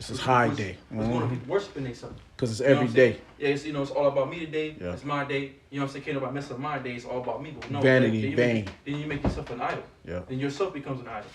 It's his high day. Was going to be worshiping themselves. Because it's every day. Yeah, it's, it's all about me today. Yeah. It's my day. You know what I'm saying? Can't nobody mess up my day. It's all about me. But no, Vanity, vain. Then you make yourself an idol. Yeah. Then yourself becomes an idol.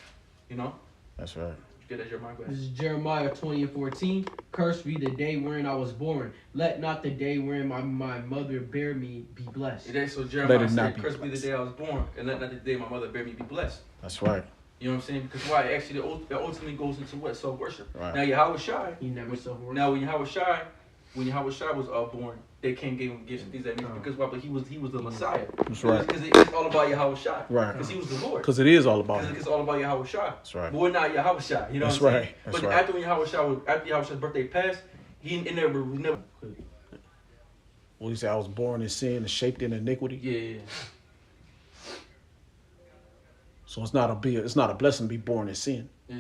You know? That's right. Get that Jeremiah. This is Jeremiah 20:14. Cursed be the day wherein I was born. Let not the day wherein my mother bare me be blessed. Yeah, so Jeremiah said, cursed be the day I was born, and let not the day my mother bare me be blessed. That's right. You know what I'm saying? Because why? Actually, it ultimately goes into what? Self-worship. Right. Now, Yahweh Shai. He never self-worship. Now, when Yahweh Shai was born, they came gave him gifts and things like that. Because why? But he was the Messiah. That's right. Because it's all about Yahweh Shai. Right. Because he was the Lord. Because it is all about him. It's all about Yahweh Shai. That's right. But we're not Yahweh Shai. You know That's what I'm right. saying? That's but right. after Yahweh Shai's birthday passed, he never. Well, he said, I was born in sin and shaped in iniquity. Yeah. So it's not a blessing to be born in sin. Yeah.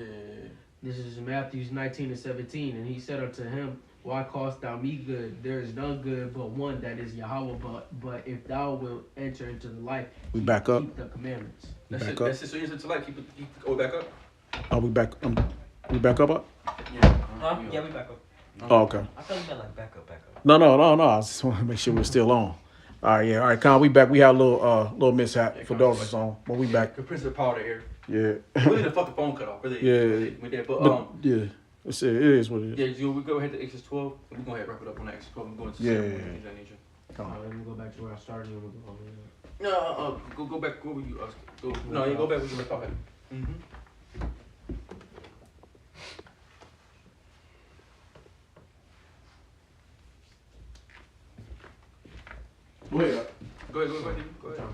This is Matthew 19:17, and he said unto him, why callest thou me good? There is none good but one, that is Yahweh. But if thou wilt enter into the life, We back up. keep the commandments. That's Back it. up. That's it. So here's to life. Keep it back up. Are we back? We back up? Yeah. Huh? Yeah, we back up. Oh, okay. I thought you meant like back up. No. I just want to make sure we're still on. All right, yeah. All right, Con, we back. We had a little mishap for those that's on, but we back. The Prince of Power of the Air. Yeah. We need to fuck the phone cut off. Really. Yeah. We did. But yeah. It is what it is. yeah, we go ahead to Exodus 12. We're going to wrap it up on the Exodus 12. We're going to Yeah. things of that nature. Let me go back to where I started. And we'll go on there. No, go back. Go where you go. No, you go back where you were talking. Mm-hmm. Go ahead. Go ahead.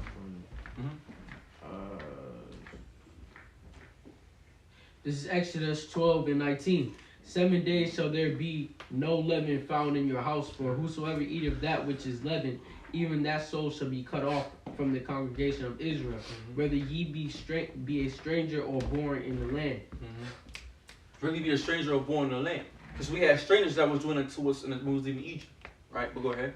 This is Exodus 12:19. 7 days shall there be no leaven found in your house, for whosoever eateth that which is leavened, even that soul shall be cut off from the congregation of Israel, whether ye be a stranger or born in the land. Really be a stranger or born in the land. Because we had strangers that was doing it to us when we was leaving Egypt. Right? But go ahead.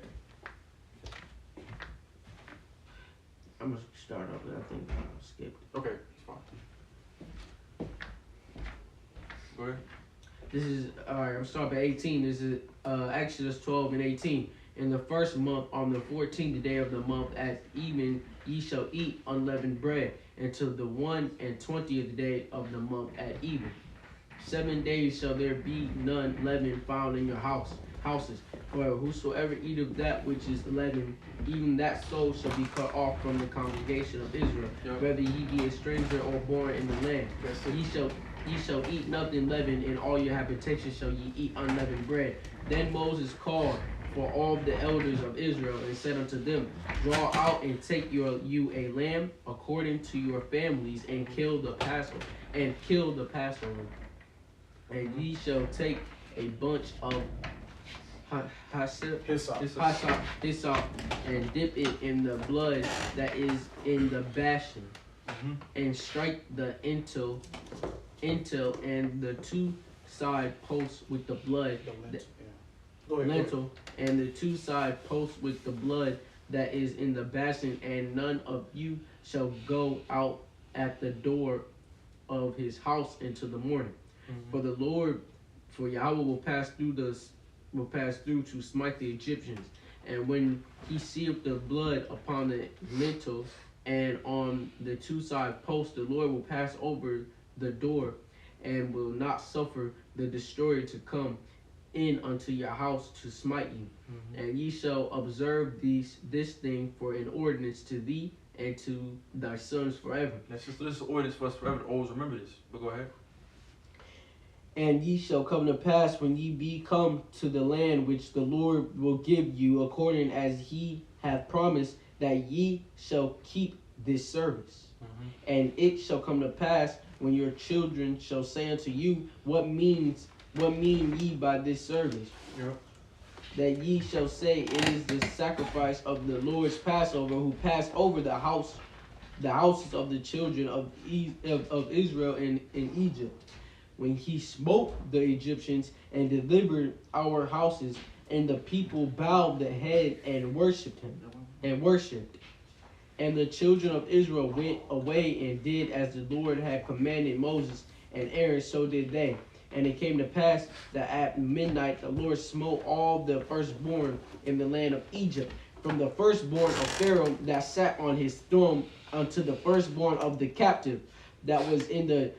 I'm going to start off, but I think I skipped. Okay, it's fine. Go ahead. This is, alright, I'm starting at 18. This is Exodus 12:18. In the first month, on the 14th day of the month, at even, ye shall eat unleavened bread, until the 21st day of the month at even. 7 days shall there be none leaven found in your houses. For whosoever eateth that which is leavened, even that soul shall be cut off from the congregation of Israel, whether ye be a stranger or born in the land. Ye shall eat nothing leavened, in all your habitations shall ye eat unleavened bread. Then Moses called for all the elders of Israel and said unto them, draw out and take you a lamb according to your families, and kill the Passover. And ye shall take a bunch of hyssop and dip it in the blood that is in the bashin, and strike the intel and the two side posts with the blood. Lentil and the two side posts with the blood that is in the bashin, and none of you shall go out at the door of his house until the morning. For Yahweh will pass through to smite the Egyptians. And when he seeth the blood upon the lintel and on the two side posts, the Lord will pass over the door, and will not suffer the destroyer to come in unto your house to smite you. And ye shall observe this thing for an ordinance to thee and to thy sons forever. This is ordinance for us forever to always remember this. But go ahead. And ye shall come to pass when ye be come to the land which the Lord will give you, according as he hath promised, that ye shall keep this service. And it shall come to pass when your children shall say unto you, What mean ye by this service? That ye shall say, It is the sacrifice of the Lord's Passover, who passed over the houses of the children of Israel in Egypt, when he smote the Egyptians and delivered our houses. And the people bowed the head and worshipped him. And the children of Israel went away and did as the Lord had commanded Moses and Aaron, so did they. And it came to pass that at midnight the Lord smote all the firstborn in the land of Egypt, from the firstborn of Pharaoh that sat on his throne unto the firstborn of the captive that was in the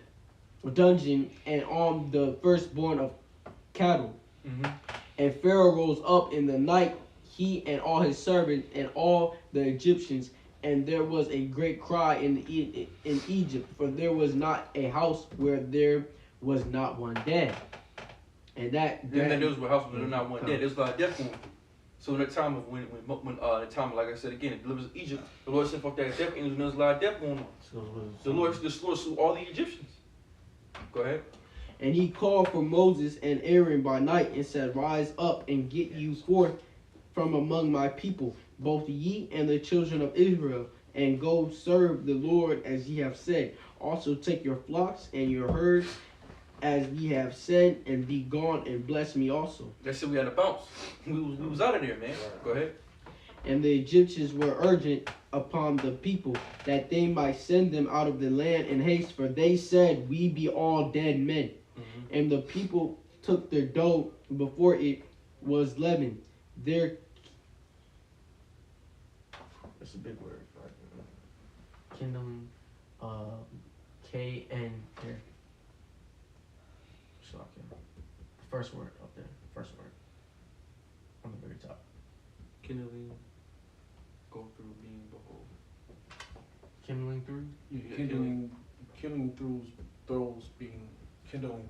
dungeon, and on the firstborn of cattle. And Pharaoh rose up in the night, he and all his servants and all the Egyptians, and there was a great cry in Egypt, for there was not a house where there was not one dead. And that Then there was a house where there not one dead. There's a lot of death going on. So in the time of when the time, like I said again, it delivers Egypt, the Lord sent forth that death angel, and there's a lot of death going on. The Lord slew all the Egyptians. Go ahead. And he called for Moses and Aaron by night and said, Rise up and get you forth from among my people, both ye and the children of Israel, and go serve the Lord as ye have said. Also take your flocks and your herds as ye have said, and be gone and bless me also. That said, we had to bounce. We was out of there, man. Go ahead. And the Egyptians were urgent upon the people that they might send them out of the land in haste, for they said, We be all dead men. And the people took their dough before it was leavened. That's a big word, right? Kindling, K-N there. So I can, first word up there, first word on the very top. Kindling, go through being behold. Kindling through? Kindling throws being kindling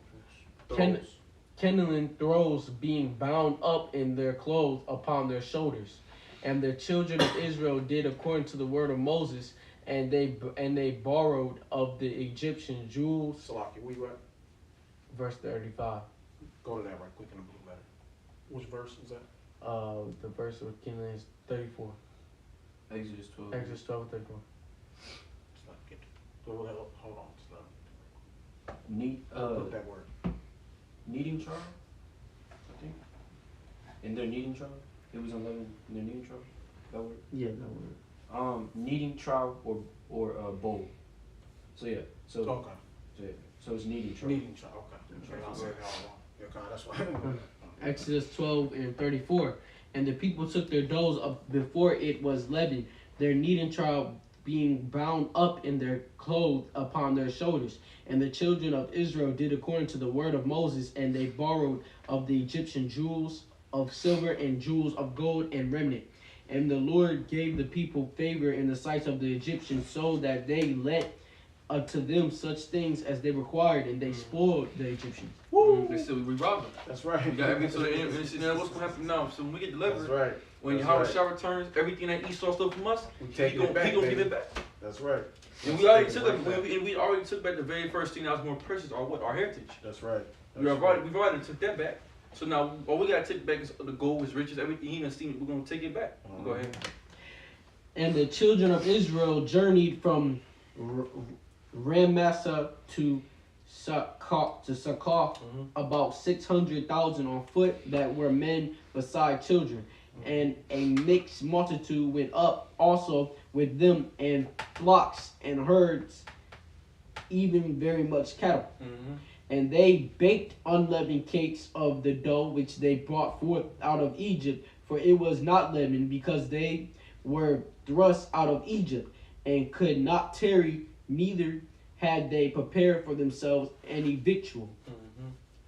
Kindling throws being bound up in their clothes upon their shoulders. And the children of Israel did according to the word of Moses, and they borrowed of the Egyptian jewels. Salaki, where you at? Verse 35. Go to that right quick in the blue letter. Which verse is that? The verse of kindling is 34. Exodus 12. Exodus 12, 34. It's not get. Hold on. It's not. Put that word. Kneading trial, I think. In their kneading trial, it was 11 in their kneading trial. That word. Yeah, that word. Kneading trial or bowl. So yeah. So Okay. So, yeah. So it's kneading trial. Kneading trial. Okay. I'll say that all wrong. That's why. Exodus 12 and 34. And the people took their doughs up before it was leavened, their kneading trial being bound up in their clothes upon their shoulders. And the children of Israel did according to the word of Moses, and they borrowed of the Egyptian jewels of silver and jewels of gold and remnant. And the Lord gave the people favor in the sight of the Egyptians, so that they let unto them such things as they required, and they spoiled the Egyptians. They said we robbed them. That's right. We got everything. So what's gonna happen now? So when we get delivered, That's right. when That's Yahweh returns, everything that Esau stole from us, We he taking it back, gonna baby. give it back. That's right. And we already Taking took it it. right back. We already took back the very first thing that was more precious, our heritage. That's right. We've already took that back. So now all we gotta take back is the gold, his riches, everything he done seen. We're gonna take it back. Go ahead. And the children of Israel journeyed from Ramassa to Succoth, about 600,000 on foot that were men beside children. And a mixed multitude went up also with them, and flocks and herds, even very much cattle. And they baked unleavened cakes of the dough which they brought forth out of Egypt, for it was not leavened, because they were thrust out of Egypt, and could not tarry, neither had they prepared for themselves any victual.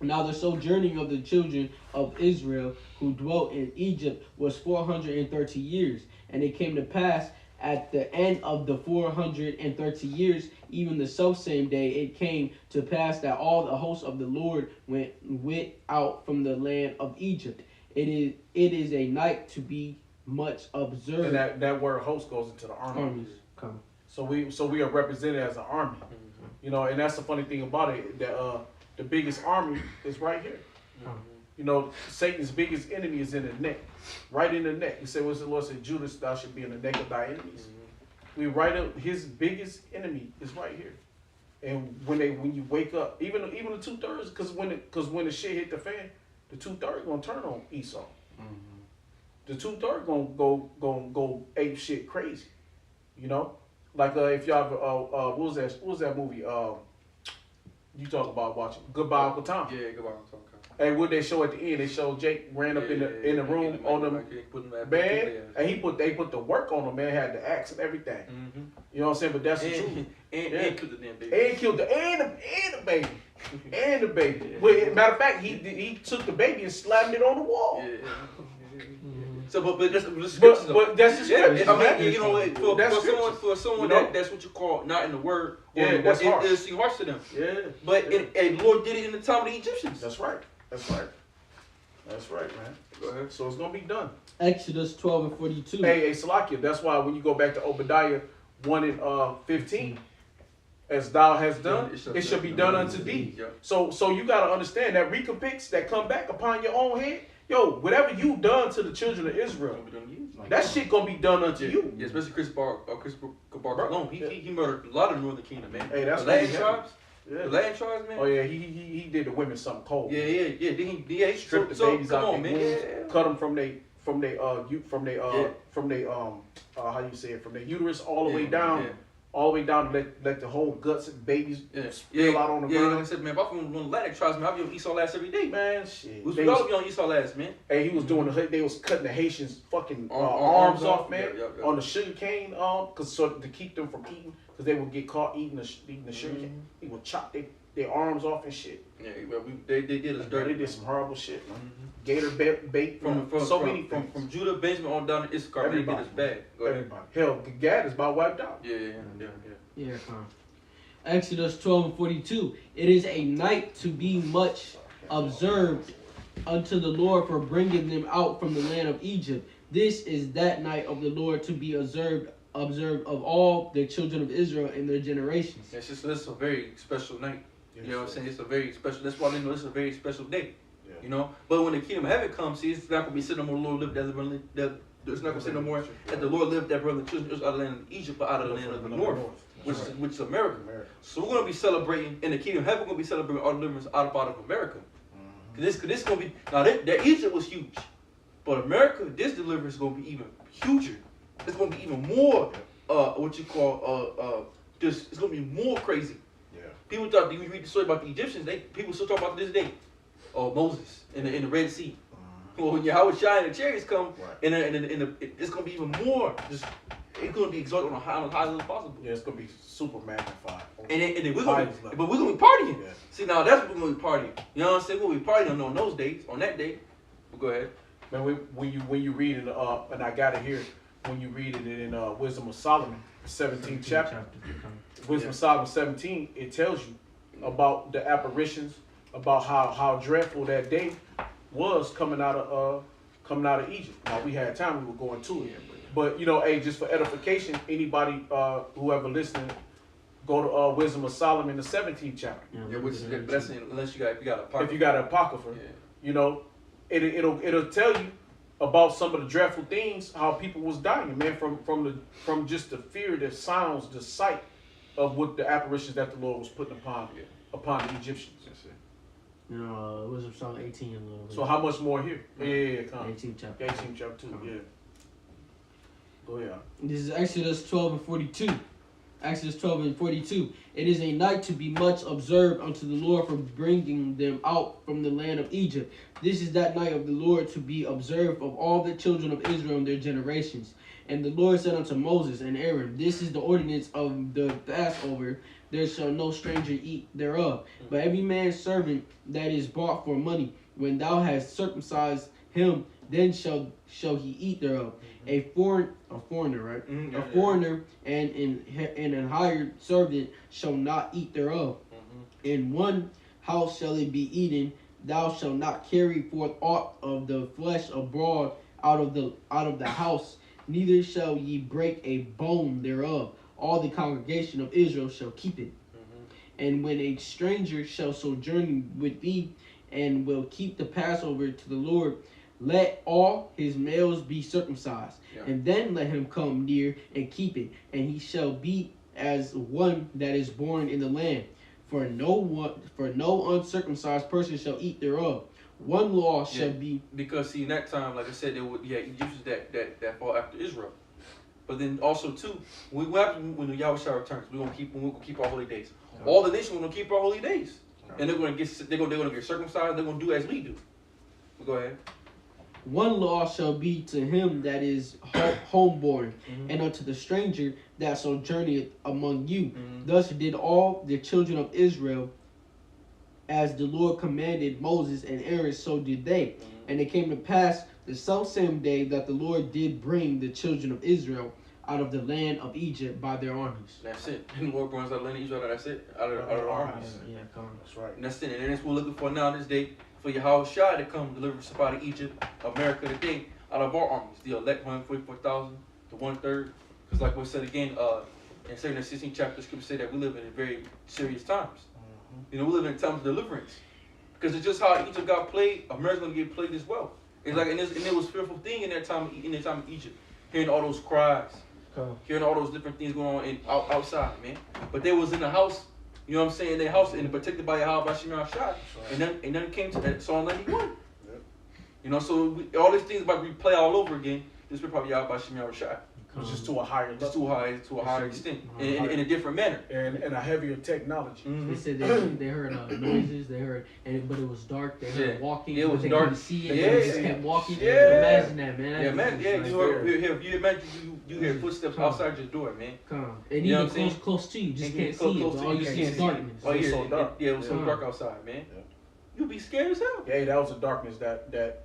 Now the sojourning of the children of Israel who dwelt in Egypt was 430 years. And it came to pass at the end of the 430 years, even the selfsame day, it came to pass that all the hosts of the Lord went out from the land of Egypt. It is a night to be much observed. And that word host goes into the army. Armies come. So we are represented as an army. You know, and that's the funny thing about it. That the biggest army is right here. You know, Satan's biggest enemy is in the neck, right in the neck. He said, "What's the Lord said? Judas, thou should be in the neck of thy enemies." We right up. His biggest enemy is right here. And when you wake up, even the 2/3, because when the shit hit the fan, the 2/3 gonna turn on Esau. The 2/3 gonna go ape shit crazy. You know, like if y'all what was that movie? You talk about watching Goodbye Uncle Tom. Yeah, goodbye. Okay. And what they show at the end, they show Jake ran up in the room on them man, and they put the work on him, man. Had the axe and everything. Mm-hmm. You know what I'm saying? But that's the truth. And killed the damn baby. And killed the baby. And the baby. Well, matter of fact, he took the baby and slammed it on the wall. Yeah. So, but that's but that's the scripture. I mean, you know, for someone that's what you call not in the word. That's harsh. It seems harsh to them. Yeah. But and the Lord did it in the time of the Egyptians. That's right. That's right. That's right, man. Go ahead. So it's gonna be done. Exodus 12 and 42. Hey, Salakia. That's why when you go back to Obadiah 1 and 15, as thou hast done, it shall be done unto thee. Yeah. So you gotta understand that recompense that come back upon your own head. Yo, whatever you done to the children of Israel, that shit gonna be done unto you. Yeah, especially Chris Barker alone. He murdered a lot of the Northern Kingdom, man. Hey, that's the land tribes. Yeah. The land tribes, man. Oh yeah, he did the women something cold. Yeah. He Stripped the babies out their wombs, cut them from how you say it, from their uterus all the way down. All the way down to let the whole guts and babies spill out on the ground. Like I said, man, if I from one Atlantic tribes, man, I be on Esau last every day. Man, shit. We all be on Esau last, man. Hey, he was doing they was cutting the Haitians fucking arms off, man, yeah. on the sugar cane, cause so to keep them from eating, cause they would get caught eating the sugar cane. He would chop their arms off and shit. Yeah, well, they did us dirty. They did some horrible shit, man. Gator bait from Judah, Benjamin on down to Issachar, they did us bad. Go ahead. Everybody. Hell, Gad is about wiped out. Yeah, Exodus 12 and 42. It is a night to be much observed unto the Lord for bringing them out from the land of Egypt. This is that night of the Lord to be observed of all the children of Israel in their generations. It's a very special night. You know what I'm saying? It's a very special. That's why they know it's a very special day. Yeah. You know. But when the kingdom of heaven comes, see, it's not gonna be sitting no more. The Lord lived there's not gonna say no more that the Lord lived that brother children out of the land of Egypt, but out of the land of the north. Which is America. So we're gonna be celebrating in the kingdom of heaven. We're gonna be celebrating our deliverance out of America. Cause this gonna be now. That Egypt was huge, but America, this deliverance is gonna be even huger. It's gonna be even more. It's gonna be more crazy. Yeah. People thought when you read the story about the Egyptians, people still talk about this day. Moses in the Red Sea. Well, when Yahweh Shai and the chariots come, and it's gonna be even more. It's gonna be exalted on the highest level possible. Yeah, it's gonna be super magnified. And then we're gonna be partying. Yeah. See, now that's what we're gonna be partying. You know what I'm saying? We're gonna be partying on those days, on that day. But go ahead. Man, when you read it, and I got it here, when you read it in Wisdom of Solomon, 17th chapter. Wisdom of Solomon 17, it tells you about the apparitions, about how dreadful that day was coming out of Egypt. Now we had time, we were going to it. But hey, just for edification, anybody whoever listening, go to Wisdom of Solomon, the 17th chapter. Yeah, which is blessing unless you got apocrypha. If you got an apocrypha, it'll tell you about some of the dreadful things, how people was dying, man, from just the fear, the sounds, the sight of what the apparitions that the Lord was putting upon the Egyptians. Wisdom of Solomon 18 a little bit. So how much more here? Yeah, 18th chapter. 18th chapter 2, yeah. Go ahead. This is Exodus 12 and 42. Exodus 12 and 42. It is a night to be much observed unto the Lord for bringing them out from the land of Egypt. This is that night of the Lord to be observed of all the children of Israel in their generations. And the Lord said unto Moses and Aaron, this is the ordinance of the Passover. There shall no stranger eat thereof. But every man's servant that is bought for money, when thou hast circumcised him, then shall he eat thereof. A foreigner, right? A foreigner and an hired servant shall not eat thereof. In one house shall it be eaten. Thou shalt not carry forth aught of the flesh abroad out of the house, neither shall ye break a bone thereof. All the congregation of Israel shall keep it. And when a stranger shall sojourn with thee, and will keep the Passover to the Lord, let all his males be circumcised, and then let him come near and keep it, and he shall be as one that is born in the land. For no uncircumcised person shall eat thereof. One law shall be. Because see, in that time, like I said, there were Egyptians that fall after Israel. But then also too, when the Yahushua returns, we're gonna keep our holy days. All the nations are gonna keep our holy days, and they're gonna get circumcised. They're gonna do as we do. But go ahead. One law shall be to him that is homeborn, and unto the stranger that sojourneth among you. Thus did all the children of Israel, as the Lord commanded Moses and Aaron, so did they. And it came to pass the selfsame day that the Lord did bring the children of Israel out of the land of Egypt by their armies. That's it. And the Lord brings out the land of Israel. That's it. Out of our armies. Yeah, come on. That's right. And that's it. And that's what we're looking for now this day, for Yahushua to come deliver us out of Egypt, America today, out of our armies. The elect 144,000 to 1/3. Because like we said again, in 2 and 16 chapter, scripture say that we live in very serious times. You know, we live in times of deliverance. Because it's just how Egypt got played, America's gonna get played as well. It's like, and it was a fearful thing in that time of Egypt, hearing all those cries, hearing all those different things going on outside, man. But they was in the house, you know what I'm saying, in their house, and protected by Yahweh Shemar Shai. And then came to that Psalm 91. Yep. You know, so all these things about to replay all over again. This will probably Yahweh Shemar Shai. It's just to a higher level. Just to a higher extent, in a different manner. And a heavier technology. They said they heard noises, but it was dark. They heard walking. It was but they dark. couldn't see it. Yeah, They just kept walking. yeah. Imagine that, man. Yeah, man. Yeah, you imagine you hear footsteps outside your door, man. Come on. And You know even close to you, just can't see it. close But to all you, you can't see is see darkness. Oh, yeah, so dark. it was so dark outside, man. Yeah. You'd be scared as hell. Yeah, that was a darkness that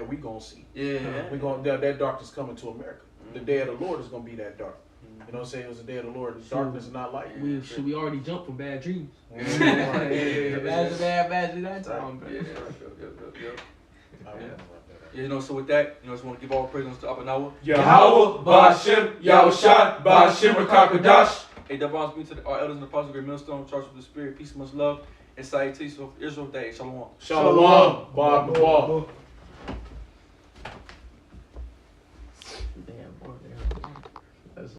we gonna see. Yeah. That darkness coming to America. The day of the Lord is gonna be that dark. You know what I'm saying? It was the day of the Lord. The darkness is not light. We already jumped from bad dreams. Imagine that time. You know, so with that, you know, I just want to give all praise to Abanawa. Yahweh, Ba'ashem, Yahushua, Ba'ashem, Rakakadash. Hey, Davon's me to our elders in the Apostle Great Millstone, charged with the Spirit, peace, much love, and salutations of Israel Day. Shalom. Shalom. Bob.